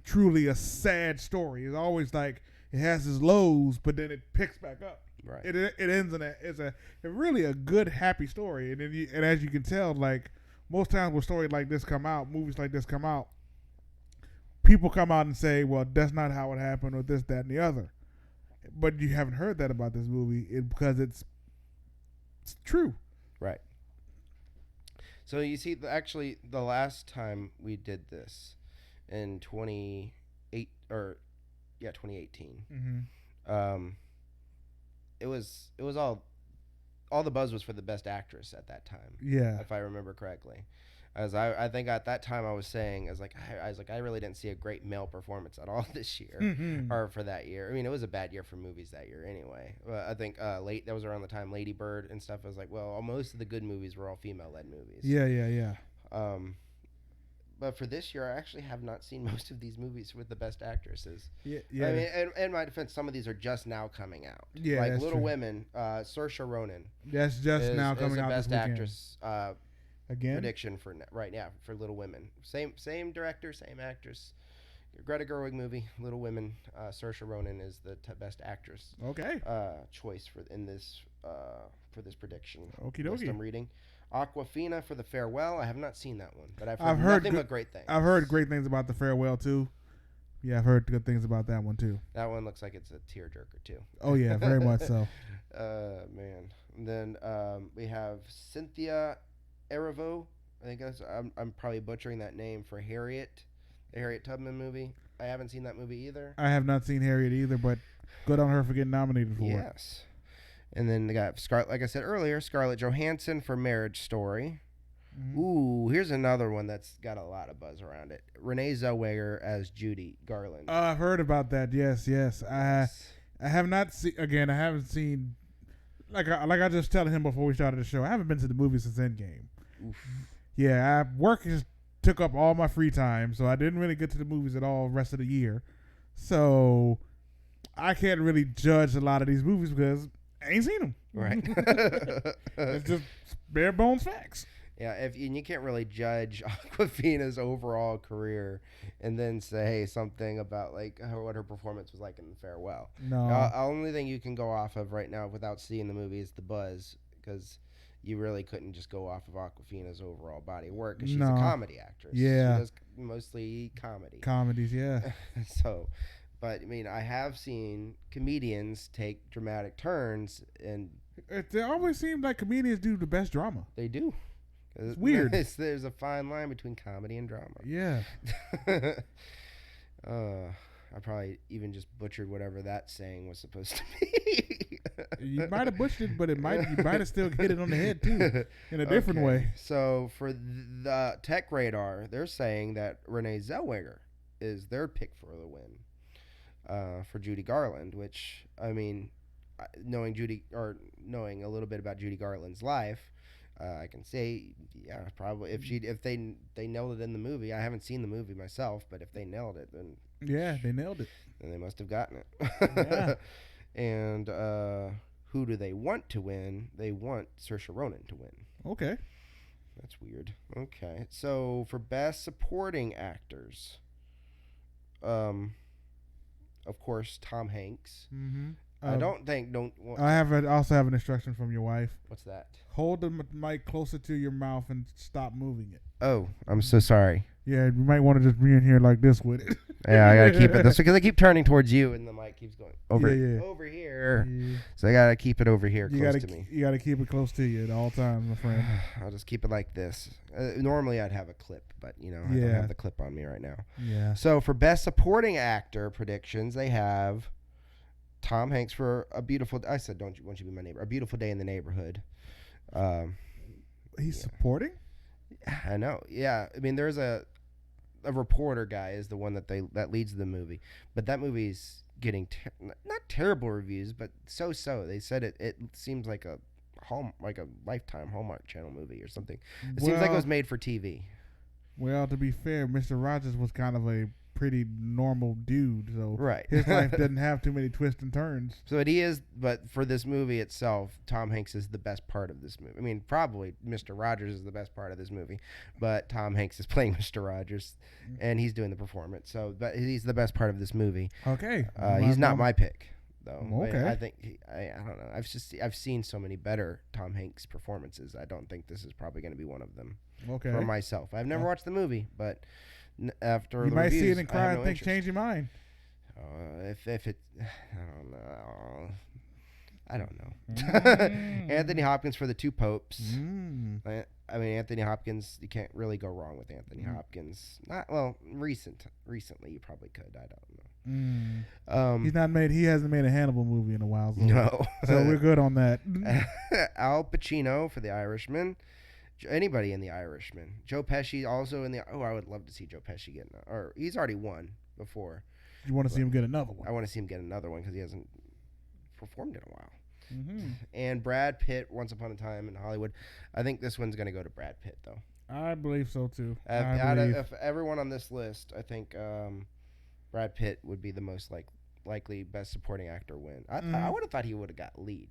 truly a sad story. It's always like it has its lows, but then it picks back up. Right. It ends in it's really a good, happy story. And and as you can tell, like most times when stories like this come out, movies like this come out, people come out and say, well, that's not how it happened or this, that, and the other. But you haven't heard that about this movie because it's true. Right. So you see, actually, the last time we did this in 2018, mm-hmm. It was all the buzz was for the best actress at that time. Yeah. If I remember correctly. As I think at that time I was saying, I really didn't see a great male performance at all this year, or for that year. I mean, it was a bad year for movies that year anyway. I think that was around the time Lady Bird and stuff. I was like, well, most of the good movies were all female-led movies. Yeah. But for this year, I actually have not seen most of these movies with the best actresses. Yeah. I mean, in my defense, some of these are just now coming out. Yeah, like that's Little true. Women, Saoirse Ronan. That's just now is coming the out best this weekend. actress Again? prediction for right now for Little Women. Same director, same actress. Greta Gerwig movie, Little Women. Saoirse Ronan is the best actress. Okay. Choice for this prediction. Okie list dokie. I'm reading. Aquafina for The Farewell. I have not seen that one, but I've heard nothing but great things. I've heard great things about The Farewell too. Yeah, I've heard good things about that one too. That one looks like it's a tearjerker too. Oh yeah, very much so. Man. And then we have Cynthia Erivo. I think I'm probably butchering that name for Harriet, the Harriet Tubman movie. I haven't seen that movie either. I have not seen Harriet either, but good on her for getting nominated for it. Yes. And then they got like I said earlier, Scarlett Johansson for Marriage Story. Mm-hmm. Ooh, here's another one that's got a lot of buzz around it. Renee Zellweger as Judy Garland. I've heard about that. Yes. I have not seen. Again, I haven't seen. Like I just telling him before we started the show, I haven't been to the movie since Endgame. Oof. Yeah, work just took up all my free time, so I didn't really get to the movies at all the rest of the year. So I can't really judge a lot of these movies because I ain't seen them. Right. It's just bare bones facts. Yeah, and you can't really judge Awkwafina's overall career and then say something about like what her performance was like in The Farewell. No. The only thing you can go off of right now without seeing the movie is the buzz, because you really couldn't just go off of Awkwafina's overall body of work because she's a comedy actress. Yeah. She does mostly comedy. Comedies, yeah. So, but I mean, I have seen comedians take dramatic turns, and it always seems like comedians do the best drama. They do. It's weird. There's a fine line between comedy and drama. Yeah. I probably even just butchered whatever that saying was supposed to be. You might have butchered it, but you might have still hit it on the head too, in a different way. So for the Tech Radar, they're saying that Renee Zellweger is their pick for the win for Judy Garland, which, I mean, knowing a little bit about Judy Garland's life, I can say, yeah, probably if they nailed it in the movie. I haven't seen the movie myself, but if they nailed it, then they nailed it. Then they must have gotten it. Yeah. And who do they want to win? They want Saoirse Ronan to win. Okay, that's weird. Okay, so for best supporting actors, of course, Tom Hanks. Mm-hmm. I also have an instruction from your wife. What's that? Hold the mic closer to your mouth and stop moving it. Oh, I'm so sorry. Yeah, you might want to just be in here like this with it. Yeah, I gotta keep it. That's because I keep turning towards you, and the mic keeps going over here. Yeah. So I gotta keep it over here, close to me. You gotta keep it close to you at all times, my friend. I'll just keep it like this. Normally I'd have a clip, but I don't have the clip on me right now. Yeah. So for best supporting actor predictions, they have Tom Hanks for A Beautiful. I said, won't you be my neighbor? A Beautiful Day in the Neighborhood. He's supporting. I know. Yeah. I mean, there's a reporter guy is the one that leads the movie, but that movie's getting not terrible reviews, but so. They said it seems like a Lifetime Hallmark Channel movie or something. It seems like it was made for TV. Well, to be fair, Mr. Rogers was kind of a pretty normal dude, so right. His life doesn't have too many twists and turns. So it is, but for this movie itself, Tom Hanks is the best part of this movie. I mean, probably Mr. Rogers is the best part of this movie, but Tom Hanks is playing Mr. Rogers, and he's doing the performance. So, but he's the best part of this movie. Okay. He's not my pick, though. Okay. I think I don't know. I've seen so many better Tom Hanks performances. I don't think this is probably going to be one of them. Okay. For myself, I've never watched the movie, but after you the might reviews, see it and cry and think, change your mind. If it, I don't know. Anthony Hopkins for The Two Popes. I mean, Anthony Hopkins. You can't really go wrong with Anthony Hopkins. Recently you probably could. I don't know. He hasn't made a Hannibal movie in a while. No. So we're good on that. Al Pacino for The Irishman. Anybody in The Irishman. Joe Pesci also in the. Oh, I would love to see Joe Pesci get. Or he's already won before. You want to see him get another one? I want to see him get another one because he hasn't performed in a while. Mm-hmm. And Brad Pitt, Once Upon a Time in Hollywood. I think this one's going to go to Brad Pitt, though. I believe so, too. If everyone on this list, I think Brad Pitt would be the most likely best supporting actor win. I would have thought he would have got lead.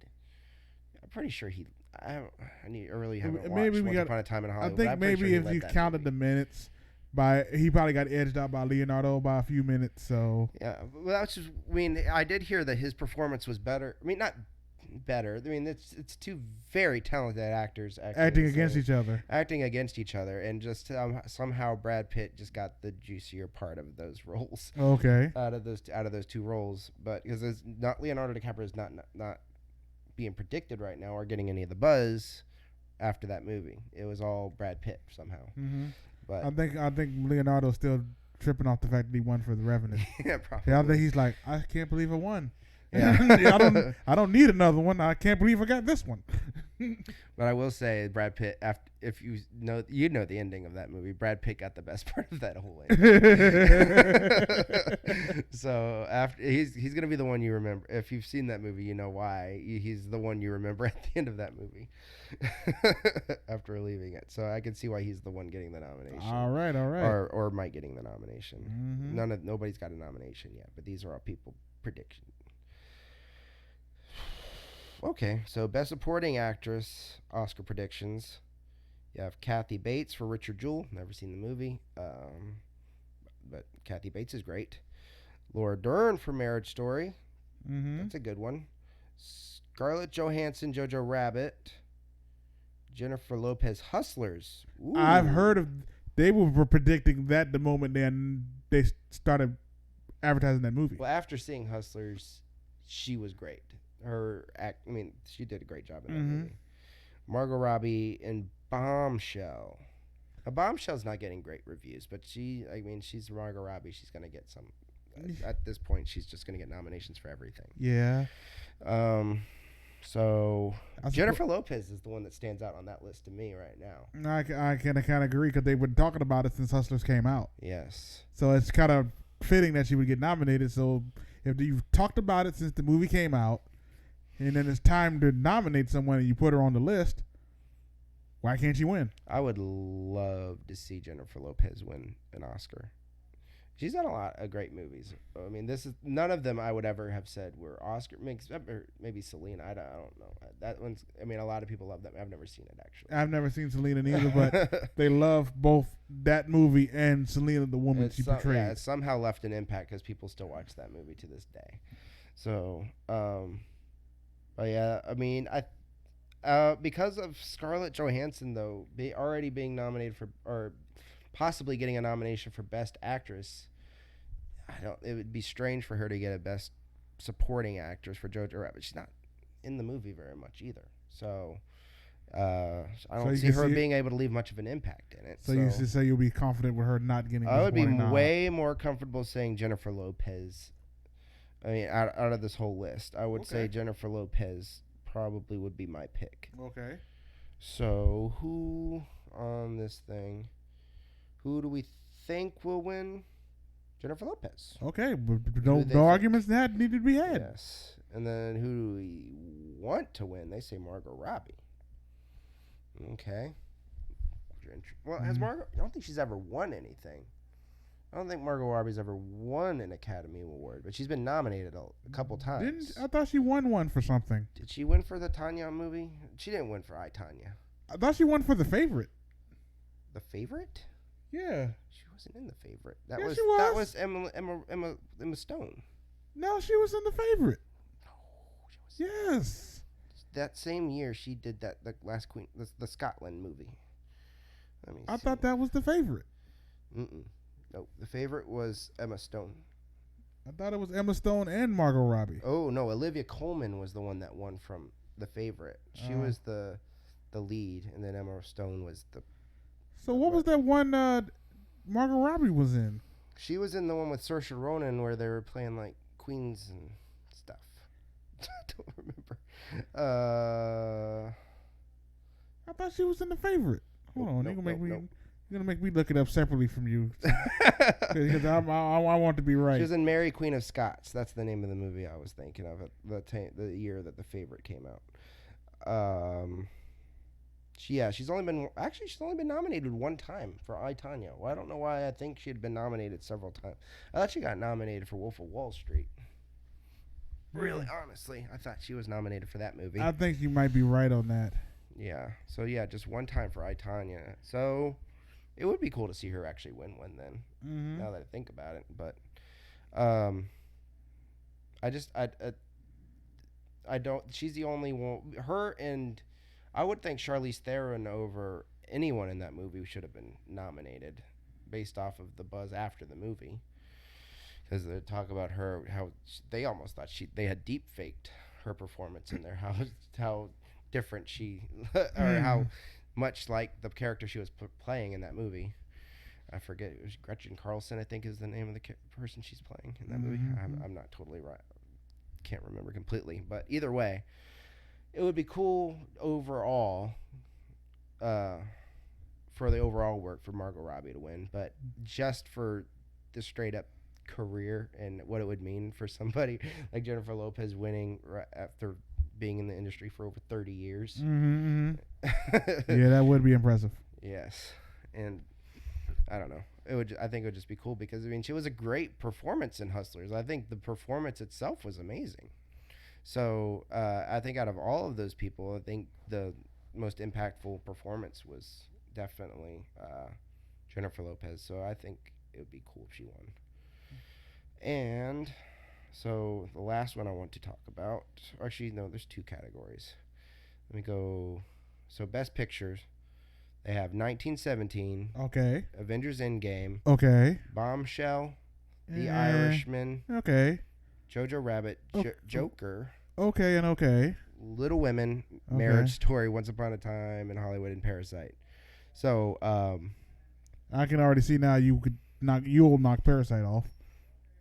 I'm pretty sure he... I really haven't watched Once Upon a Time in Hollywood. I think maybe if you counted the minutes... he probably got edged out by Leonardo by a few minutes. So yeah, well, that's just. I mean, I did hear that his performance was better. I mean, not better. I mean, it's two very talented actors acting against each other, and just somehow Brad Pitt just got the juicier part of those roles. Okay, out of those two roles, but because it's not Leonardo DiCaprio is not being predicted right now or getting any of the buzz after that movie. It was all Brad Pitt somehow. Mm-hmm. But I think Leonardo's still tripping off the fact that he won for The Revenant. Yeah, probably. Yeah, I think he's like, I can't believe I won. Yeah. I don't need another one. I can't believe I got this one. But I will say, Brad Pitt, if you know the ending of that movie, Brad Pitt got the best part of that whole ending. So after he's gonna be the one you remember. If you've seen that movie, you know why. He's the one you remember at the end of that movie after leaving it. So I can see why he's the one getting the nomination. All right. Or Mike getting the nomination. Mm-hmm. Nobody's got a nomination yet, but these are all people predictions. Okay, so Best Supporting Actress Oscar predictions. You have Kathy Bates for Richard Jewell. Never seen the movie, but Kathy Bates is great. Laura Dern for Marriage Story. Mm-hmm. That's a good one. Scarlett Johansson, Jojo Rabbit. Jennifer Lopez, Hustlers. Ooh. I've heard of. They were predicting that the moment they started advertising that movie. Well, after seeing Hustlers, she was great. She did a great job in that movie. Margot Robbie in Bombshell. Bombshell's not getting great reviews, but she's Margot Robbie. She's gonna get some. At this point, she's just gonna get nominations for everything. Yeah. So Jennifer Lopez is the one that stands out on that list to me right now. I kind of agree because they've been talking about it since Hustlers came out. Yes. So it's kind of fitting that she would get nominated. So if you've talked about it since the movie came out, and then it's time to nominate someone and you put her on the list, why can't she win? I would love to see Jennifer Lopez win an Oscar. She's done a lot of great movies. I mean, none of them I would ever have said were Oscar. Maybe Selena. I don't know. That one's. I mean, a lot of people love that. I've never seen it actually. I've never seen Selena neither, but they love both that movie and Selena, the woman she portrayed. Yeah, it somehow left an impact because people still watch that movie to this day. So, but yeah, I mean, because of Scarlett Johansson though, already being nominated for or possibly getting a nomination for Best Actress, it would be strange for her to get a Best Supporting Actress for Jojo Rabbit. She's not in the movie very much either, so I don't see her being able to leave much of an impact in it. So you should say you'll be confident with her not getting. I would be way more comfortable saying Jennifer Lopez. I mean, out of this whole list, I would say Jennifer Lopez probably would be my pick. Okay. So who on this thing? Who do we think will win? Jennifer Lopez. Okay, no arguments that need to be had. Yes. And then who do we want to win? They say Margot Robbie. Okay. Well, has Margot... I don't think she's ever won anything. I don't think Margot Robbie's ever won an Academy Award, but she's been nominated a couple times. I thought she won one for something. Did she win for the Tanya movie? She didn't win for I, Tanya. I thought she won for The Favorite. The Favorite? Yeah. She wasn't in The Favorite. She was. That was Emma Stone. No, she was in The Favorite. No, she was. Yes. That same year, she did the Last Queen, the Scotland movie. I thought that was The Favorite. No, The Favorite was Emma Stone. I thought it was Emma Stone and Margot Robbie. Oh no, Olivia Colman was the one that won from The Favorite. She was the lead, and then Emma Stone was the. So what was that one Margot Robbie was in? She was in the one with Saoirse Ronan where they were playing like queens and stuff. I don't remember. I thought she was in The Favorite. Hold on, you're gonna make me look it up separately from you because I want to be right. She was in Mary Queen of Scots. That's the name of the movie I was thinking of. The year that The Favorite came out. She's only been nominated one time for I, Tanya. Well, I don't know why. I think she had been nominated several times. I thought she got nominated for Wolf of Wall Street. Really, honestly, I thought she was nominated for that movie. I think you might be right on that. Yeah. So yeah, just one time for I, Tanya. So it would be cool to see her actually win one then. Mm-hmm. Now that I think about it, but I don't. She's the only one. Her and I would think Charlize Theron over anyone in that movie should have been nominated, based off of the buzz after the movie. Because they talk about her, how they almost thought they had deep faked her performance in there, how different she, or how much like the character she was playing in that movie. I forget, it was Gretchen Carlson, I think is the name of the person she's playing in that movie. I'm not totally right, can't remember completely, but either way, it would be cool overall, for the overall work for Margot Robbie to win, but just for the straight up career and what it would mean for somebody like Jennifer Lopez winning right after being in the industry for over 30 years. Mm-hmm. Yeah, that would be impressive. Yes, and I don't know. I think it would just be cool because I mean she was a great performance in Hustlers. I think the performance itself was amazing. So I think out of all of those people, I think the most impactful performance was definitely Jennifer Lopez. So I think it would be cool if she won. And so the last one I want to talk about, actually no, there's two categories. Let me go. So Best Pictures, they have 1917. Okay. Avengers Endgame. Okay. Bombshell. The Irishman. Okay. Jojo Rabbit. Joker. Okay and okay. Little Women. Okay. Marriage Story. Once Upon a Time in Hollywood and Parasite. So I can already see now you'll knock Parasite off.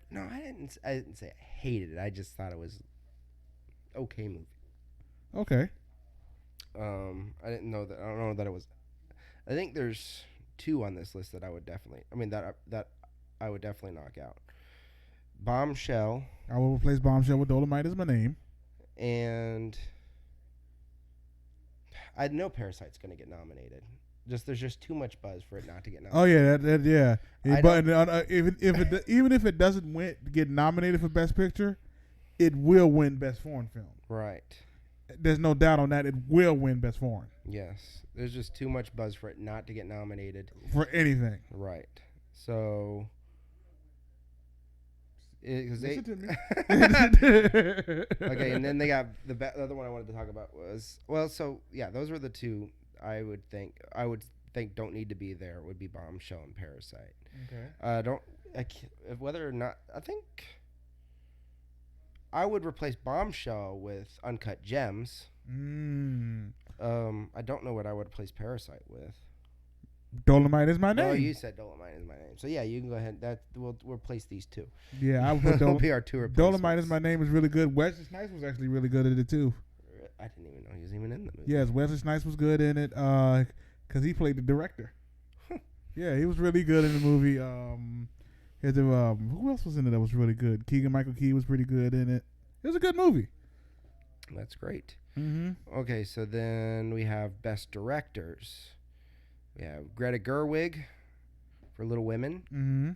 No, I didn't say I hated it. I just thought it was okay movie. Okay. I didn't know that. I don't know that it was. I think there's two on this list that I would definitely. I mean that I would definitely knock out. Bombshell. I will replace Bombshell with Dolomite Is My Name. And I know Parasite's going to get nominated. There's just too much buzz for it not to get nominated. Oh yeah, yeah. But even if it doesn't get nominated for Best Picture, it will win Best Foreign Film. Right. There's no doubt on that. It will win Best Foreign. Yes. There's just too much buzz for it not to get nominated for anything. Right. So. Listen to me. Okay, and then they got the other one I wanted to talk about was those were the two I would think don't need to be there would be Bombshell and Parasite. Okay. Whether or not I think I would replace Bombshell with Uncut Gems. I don't know what I would replace Parasite with. Dolomite Is My Name. Oh, you said Dolomite Is My Name. So yeah, you can go ahead. We'll replace these two. Yeah, I would put be our two replacements. Dolomite Is My Name is really good. Wesley Snipes was actually really good at it too. I didn't even know he was even in the movie. Yes, Wesley Snipes was good in it because he played the director. Yeah, he was really good in the movie. Who else was in it that was really good? Keegan-Michael Key was pretty good in it. It was a good movie. That's great. Mm-hmm. Okay, so then we have Best Directors. We have Greta Gerwig for Little Women. Mm-hmm.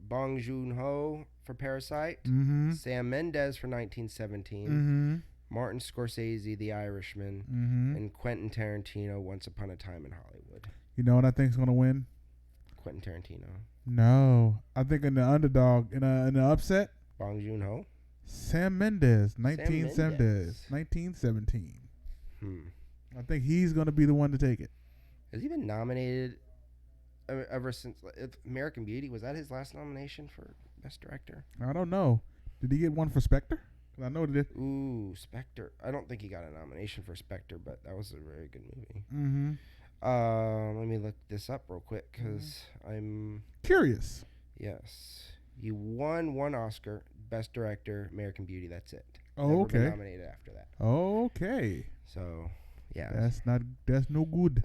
Bong Joon-ho for Parasite. Mm-hmm. Sam Mendes for 1917. Mm-hmm. Martin Scorsese, The Irishman. Mm-hmm. And Quentin Tarantino, Once Upon a Time in Hollywood. You know what I think's gonna win? Quentin Tarantino. No, I think in the underdog in the upset. Bong Joon-ho. Sam Mendes, 1917. I think he's gonna be the one to take it. Has he been nominated ever since American Beauty? Was that his last nomination for Best Director? I don't know. Did he get one for Spectre? I know that. Ooh, Spectre. I don't think he got a nomination for Spectre, but that was a very good movie. Mm-hmm. Let me look this up real quick because I'm curious. Yes. You won one Oscar, Best Director, American Beauty. That's it. Oh, Never okay. been nominated after that. Okay. So, Yeah. That's no good.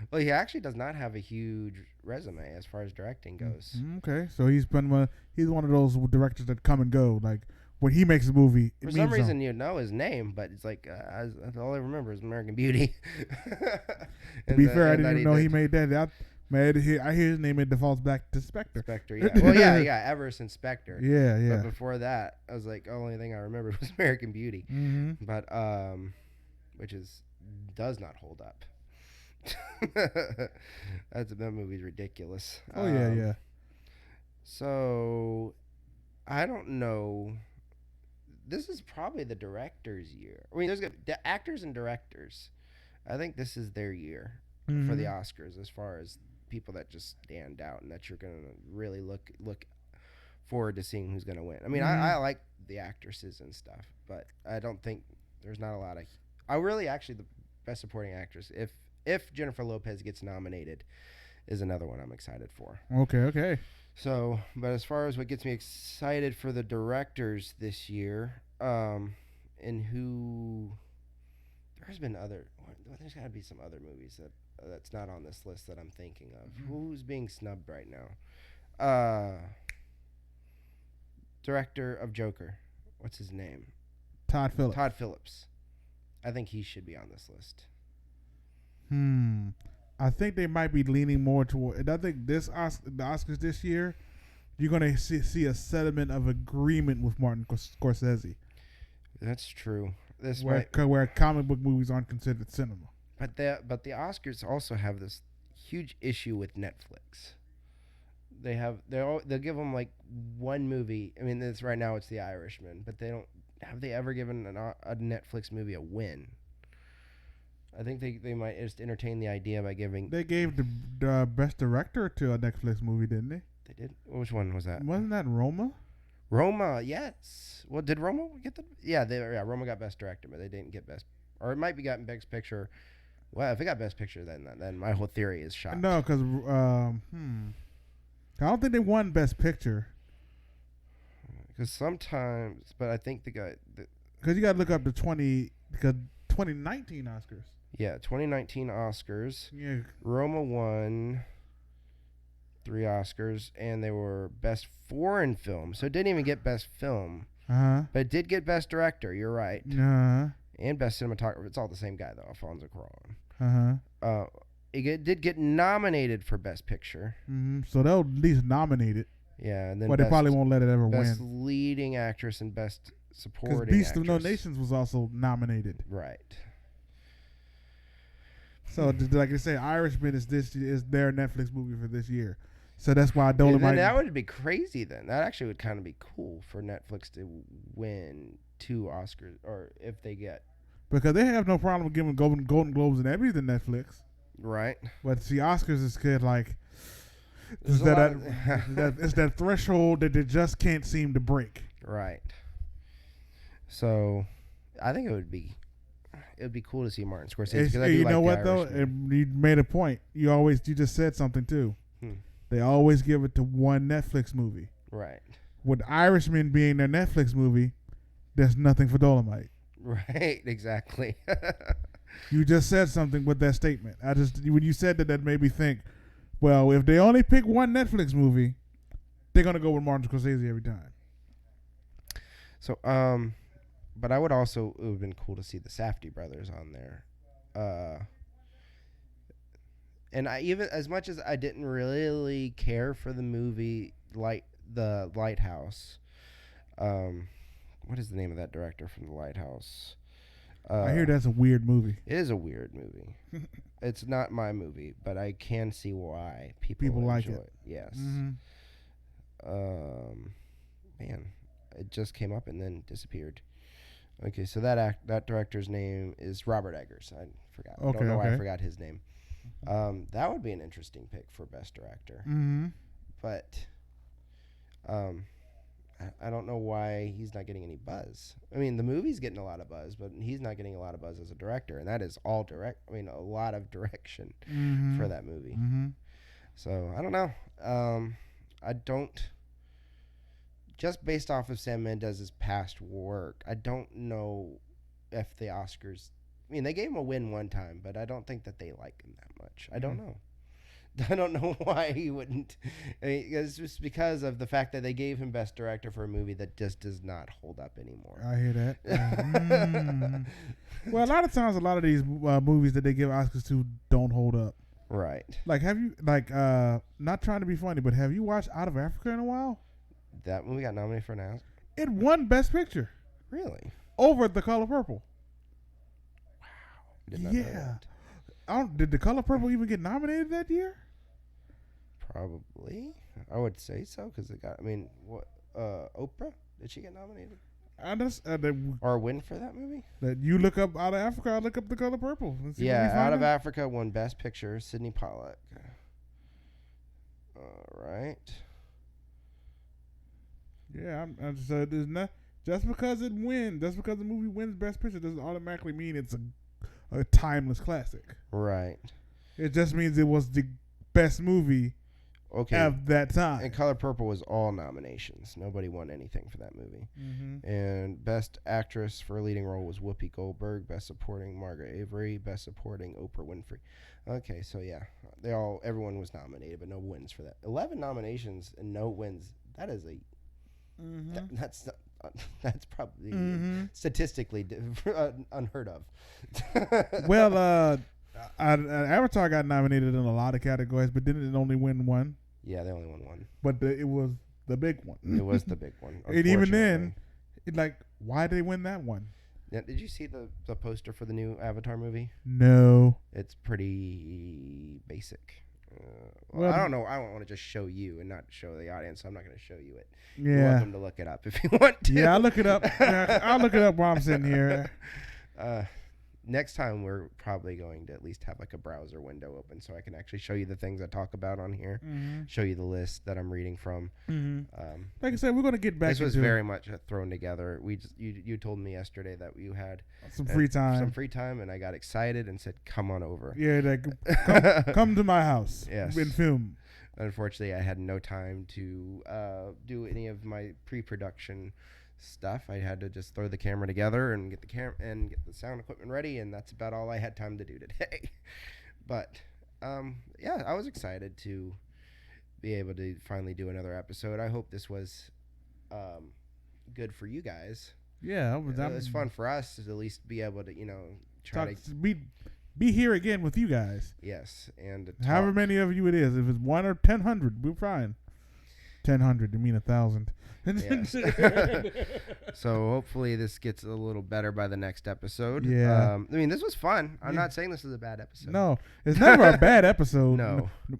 Well, he actually does not have a huge resume as far as directing goes. Okay, so he's one of those directors that come and go. Like when he makes a movie, For some reason you know his name, but it's like all I remember is American Beauty. To be fair, I didn't even know he made that. I hear his name, it defaults back to Spectre. Spectre, yeah. Well, yeah. Ever since Spectre. Yeah. But before that, I was like, the only thing I remembered was American Beauty. Mm-hmm. But which does not hold up. That movie's ridiculous. Oh yeah. So I don't know. This is probably the director's year. I mean, there's the actors and directors. I think this is their year for the Oscars, as far as people that just stand out and that you're gonna really look forward to seeing who's gonna win. I mean, I like the actresses and stuff, but I don't think there's not a lot of. I really actually the best supporting actress. If Jennifer Lopez gets nominated, is another one I'm excited for. Okay. So, but as far as what gets me excited for the directors this year, and who, there's got to be some other movies that's not on this list that I'm thinking of. Mm-hmm. Who's being snubbed right now? Director of Joker, what's his name? Todd Phillips. I think he should be on this list. I think they might be leaning more toward. And I think the Oscars this year, you're going to see a settlement of agreement with Martin Scorsese. That's true. Where comic book movies aren't considered cinema. But the Oscars also have this huge issue with Netflix. They'll give them like one movie. I mean, right now it's The Irishman, but have they ever given a Netflix movie a win? I think they might just entertain the idea by giving. They gave the best director to a Netflix movie, didn't they? They did. Which one was that? Wasn't that Roma? Roma, yes. Well, did Roma get the? Yeah, Roma got best director, but they didn't get best. Or it might be gotten best picture. Well, if it got best picture, then my whole theory is shot. No, because I don't think they won best picture. Because sometimes, but I think the guy. Because you got to look up the 2019 Oscars. Yeah, 2019 Oscars. Yeah. Roma won 3 Oscars, and they were best foreign film. So it didn't even get best film. Uh-huh. But it did get best director. You're right. Uh-huh. And best cinematographer. It's all the same guy, though, Alfonso Cuarón. Uh-huh. It did get nominated for best picture. Mm-hmm. So they'll at least nominate it. Yeah, and then they probably won't let it ever win. Best leading actress and best supporting because Beast actress. of No Nations was also nominated. Right. So, like I say, Irishman is their Netflix movie for this year. So that's why Dolomite. That would be crazy. Then that actually would kind of be cool for Netflix to win 2 Oscars, or if they get. Because they have no problem giving Golden Globes and everything Netflix. Right. But see, Oscars is good. Like it's that threshold that they just can't seem to break. Right. So, I think it would be cool to see Martin Scorsese. Because you know what though, you made a point. You just said something too. They always give it to one Netflix movie. Right. With Irishman being their Netflix movie, there's nothing for Dolomite. Right. Exactly. You just said something with that statement. When you said that made me think. Well, if they only pick one Netflix movie, they're gonna go with Martin Scorsese every time. So, but I would also, it would have been cool to see the Safdie brothers on there. And I even, as much as I didn't really care for the movie, The Lighthouse. What is the name of that director from The Lighthouse? I hear that's a weird movie. It is a weird movie. It's not my movie, but I can see why people like enjoy it. Yes. Mm-hmm. Man, it just came up and then disappeared. Okay, so that director's name is Robert Eggers. I forgot. I don't know why I forgot his name. That would be an interesting pick for best director. Mm-hmm. But I don't know why he's not getting any buzz. I mean, the movie's getting a lot of buzz, but he's not getting a lot of buzz as a director, and that is all direct. I mean, a lot of direction for that movie. Mm-hmm. So I don't know. I don't. Just based off of Sam Mendes's past work, I don't know if the Oscars mean, they gave him a win one time, but I don't think that they like him that much. I don't know. I don't know why he wouldn't. I mean, it's just because of the fact that they gave him Best Director for a movie that just does not hold up anymore. I hear that. Well, a lot of times, a lot of these movies that they give Oscars to don't hold up. Right. Like, have you, not trying to be funny, but have you watched Out of Africa in a while? That movie got nominated for an Oscar? It won Best Picture. Really? Over The Color Purple. Wow. Did not know that. Did The Color Purple even get nominated that year? Probably. I would say so because it got, I mean, what, Oprah? Did she get nominated? Or win for that movie? That you look up Out of Africa, I look up The Color Purple. Yeah, Out of Africa won Best Picture, Sidney Pollack. All right. Yeah, I'm just there's not just because it wins, just because the movie wins Best Picture doesn't automatically mean it's a timeless classic. Right. It just means it was the best movie of that time. And Color Purple was all nominations. Nobody won anything for that movie. Mm-hmm. And Best Actress for a Leading Role was Whoopi Goldberg. Best Supporting Margaret Avery. Best Supporting Oprah Winfrey. Okay, so yeah, everyone was nominated, but no wins for that. 11 nominations and no wins. That is that's probably statistically unheard of. Well, Avatar got nominated in a lot of categories, but didn't it only win one? Yeah, they only won one. But it was the big one. It was the big one. And even then, why did they win that one? Yeah, did you see the poster for the new Avatar movie? No. It's pretty basic. Well, I don't know. I don't want to just show you and not show the audience, so I'm not going to show you it. Yeah. You're welcome to look it up if you want to. Yeah, I'll look it up. I'll look it up while I'm sitting here. Next time, we're probably going to at least have like a browser window open so I can actually show you the things I talk about on here, show you the list that I'm reading from. Like I said, we're going to get back This was very much thrown together. You told me yesterday that you had some free time, and I got excited and said, come on over. Yeah, come to my house and film. Unfortunately, I had no time to do any of my pre-production stuff. I had to just throw the camera together and get the sound equipment ready, and that's about all I had time to do today. But yeah, I was excited to be able to finally do another episode. I hope this was good for you guys. Yeah, it was fun for us to at least be able to try to be here again with you guys. Yes, and however many of you it is, if it's 1 or 1,000, we're fine. 1,000, you mean 1,000. Yes. So hopefully this gets a little better by the next episode. Yeah. I mean, this was fun. I'm not saying this is a bad episode. No, it's never a bad episode.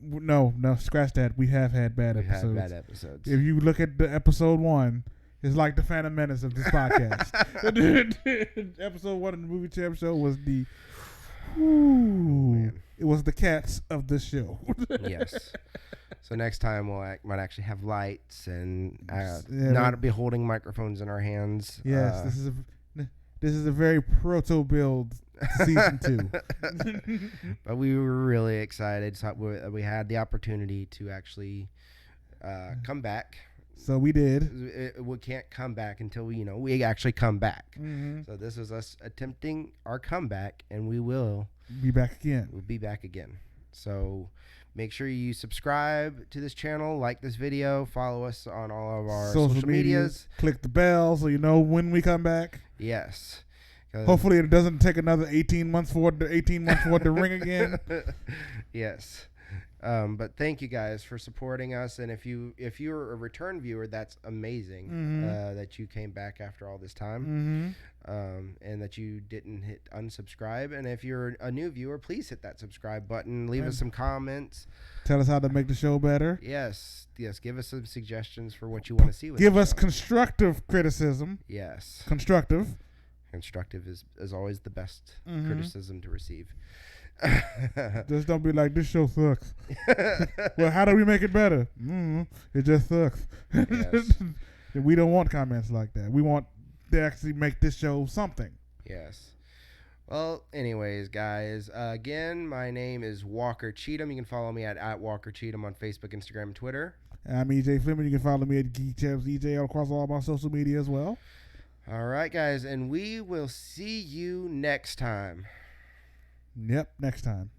No, scratch that. We have had bad episodes. We've had bad episodes. If you look at the episode 1, it's like the Phantom Menace of this podcast. Episode 1 of the Movie Champ Show was it was the cats of this show. Yes. So next time might actually have lights and not be holding microphones in our hands. Yes, this is a very proto build season 2. But we were really excited. So we had the opportunity to actually come back. So we did. We can't come back until we actually come back. Mm-hmm. So this is us attempting our comeback, and we will be back again. We'll be back again. So make sure you subscribe to this channel, like this video, follow us on all of our social medias. Click the bell so you know when we come back. Yes. Hopefully it doesn't take another 18 months for it to ring again. Yes. But thank you guys for supporting us, and if you're a return viewer, that's amazing that you came back after all this time, and that you didn't hit unsubscribe. And if you're a new viewer, please hit that subscribe button, leave us some comments, tell us how to make the show better. Yes, give us some suggestions for what you want to see with give us constructive criticism. Yes, constructive is always the best criticism to receive. Just don't be like, this show sucks. Well, how do we make it better? It just sucks. Yes. We don't want comments like that. We want to actually make this show something. Yes. Well, anyways, guys, again, my name is Walker Cheatham. You can follow me at Walker Cheatham on Facebook, Instagram, and Twitter. I'm EJ Flemming. You can follow me at Geek Champs EJ across all my social media as well. All right, guys, and we will see you next time. Yep, next time.